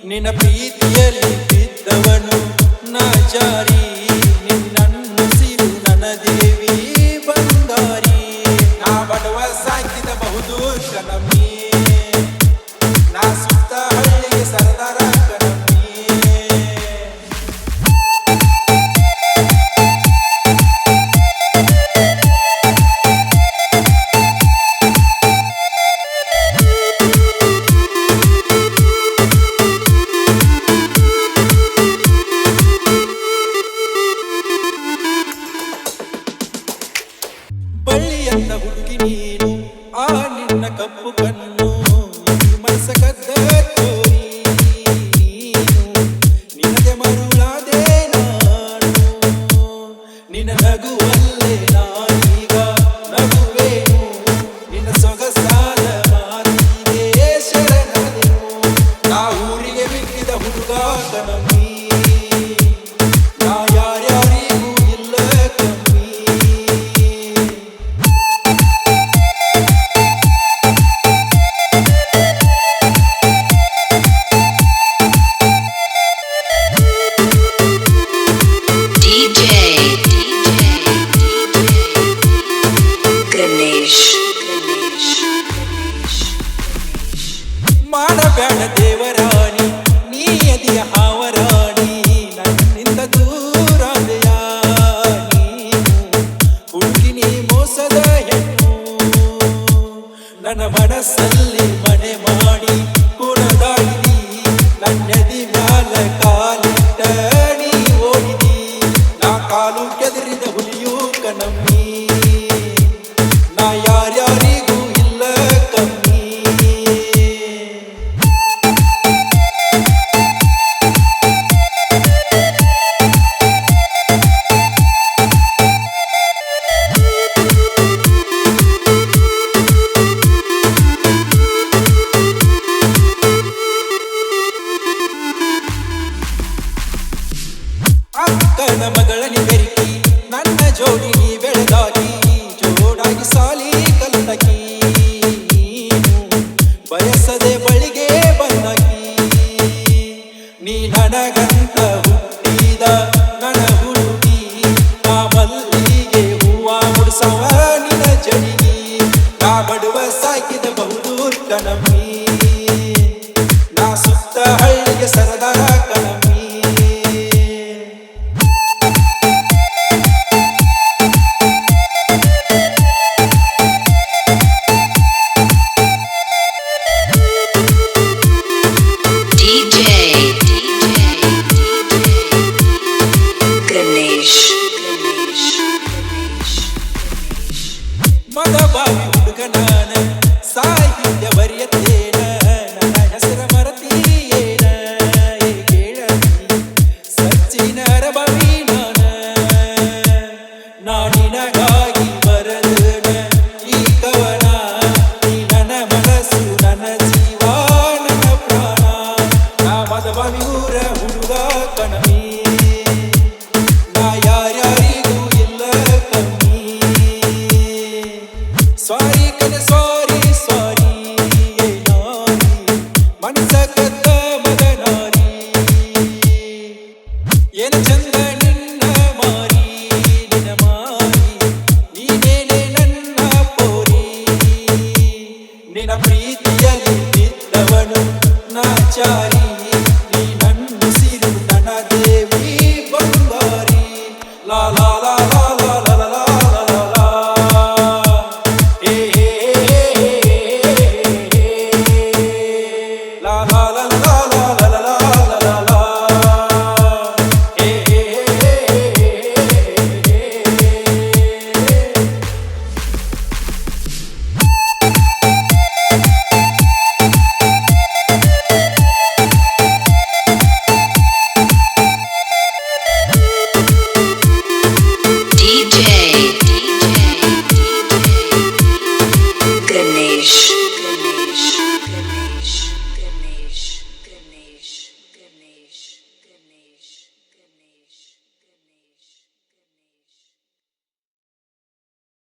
ನಿನ್ನ ಪ್ರೀತಿಯಲ್ಲಿ ಬಿದ್ದವನು ನಾಚಾರಿ ನಿನ್ನನ್ನುಸಿರು ನನ್ನ ದೇವಿ ಬಂಗಾರಿ ನಾ ಬಡವ ಸಾಕಿದ ಬಹುದು ಕಣಮಿ ನಾ ಸುತ್ತ ಹಳ್ಳಿಗೆ ಸರದಾರ ಕಣಮಿ ಬಳ್ಳಿಯಂತ ಹುಡುಗಿ ನೀನು ಆ ನಿನ್ನ ಕಪ್ಪು ಕಣ್ಣು ಮನಸ ಕದ್ದ ಚೋರಿ ನಿನಗೆ ಮರುಳಾದೆ ನಾನು ನಿನ್ನ ನಗುವಲ್ಲೇ ನಾನೀಗ ನಗುವೇನು ನಿನ್ನ ಸೊಗಸಾದ ಮಾತಿಗೆ ಶರಣಾದೆನು ನಾ ಊರಿಗೆ ಬಿಟ್ಟಿದ ಹುಡುಗ ಕಣಮಿ ನಾ ಯಾರ್ಯಾರಿಗೂ ಇಲ್ಲ ಕಮ್ಮಿ ಮಾಡಬೇಡ ದೇವರಾಣಿ ನೀ ಅದಿಯ ಹಾವರಾಣಿ ನನ್ನಿಂದ ದೂರಾದೆಯ ನೀನು ಹುಡುಗಿ ನೀ ಮೋಸದ ಹೆಣ್ಣು ನನ್ನ ಮನಸ್ಸಲ್ಲಿ ಮನೆ ಮಾಡಿ ಕುಣದಾಡಿದಿ ನನ್ನದಿ ಮ್ಯಾಲ ಕಾಲಿಟ್ಟ ನೀ ಓಡಿದಿ ನಾ ಕಾಲು ಕೆದರಿದ ಹುಲಿಯೂ ಕಣಮ್ಮಿ ನಾ ಯಾರ್ಯಾರಿಗೂ ಇಲ್ಲ ಕಮ್ಮಿ ಅಕ್ಕನ ಮಗಳನಿ ಬೆರಿಕಿ ನನ್ನ ಜೋಡಿ ನೀ ಬೆಳೆದಾಗಿ ಜೋಡಾಗಿ ಸಾಲಿ ಕಲ್ತಕಿ ಬಯಸದೆ ಬಳಿಗೆ ಬಂದಾಕಿ ನೀ ನನಗಂತ ಹುಟ್ಟಿದ ನನ್ನ ಹುಡುಗಿ ನಾ ಮಲ್ಲಿಗೆ ಹೂವ ಮುಡಿಸವ ನಿನ್ನ ಜಡಿಗಿ ನಾ ಬಡುವ ಸಾಕಿದ ಬಹುದು ಕಣಮಿ ನಾ ಸುತ್ತ ಹಳ್ಳಿಗೆ ಸರದಾರ ಕಣಮಿ ಮದಬಾವಿ ಹುಡುಗ ನಾನ ಸಾಹಿತ್ಯ ಬರೆಯತ್ತೇನ ನನ್ನ ಹೆಸರ ಮರತೀಯೇನ ಕೇಳತಿ ಸಚ್ಚಿನ ಅರಬವಿ ನಾ ನಿನಗಾಗಿ ಬರದನ ಈ ಕವನ ನೀ ನನ್ನ ಮನಸ್ಸು ನನ್ನ ಜೀವ ನನ್ನ ಪ್ರಾಣ ನಾ ಮದಬಾವಿ ಊರ ಹುಡುಗ ಕಣಮಿ ನಾ ಯಾರ್ಯಾರಿಗೂ ಇಲ್ಲ ಕಮ್ಮಿ ಸಾರಿ ಕನೆ ಸಾರಿ ಸಾರಿ ನಾರಿ ಮನಸ ಕದ್ದ ಮಗನಾರಿ ಏನ ಚಂದ ನಿನ್ನ ಮಾರಿ ನಿನ್ನ ಮಾರಿ ನೀನೇನೆ ನನ್ನ ಪೋರಿ ನಿನ್ನ ಪ್ರೀತಿಯಲ್ಲಿ ಬಿದ್ದವನು ನಾಚಾರಿ ನೀ ನನ್ನುಸಿರು ನನ್ನ ದೇವಿ ಬಂಗಾರಿ ಲಾ ಲಾ ಲಾ ಲಾ ಲಾ ಲಾ ಲಾ ಲಾ ಲಾ DJ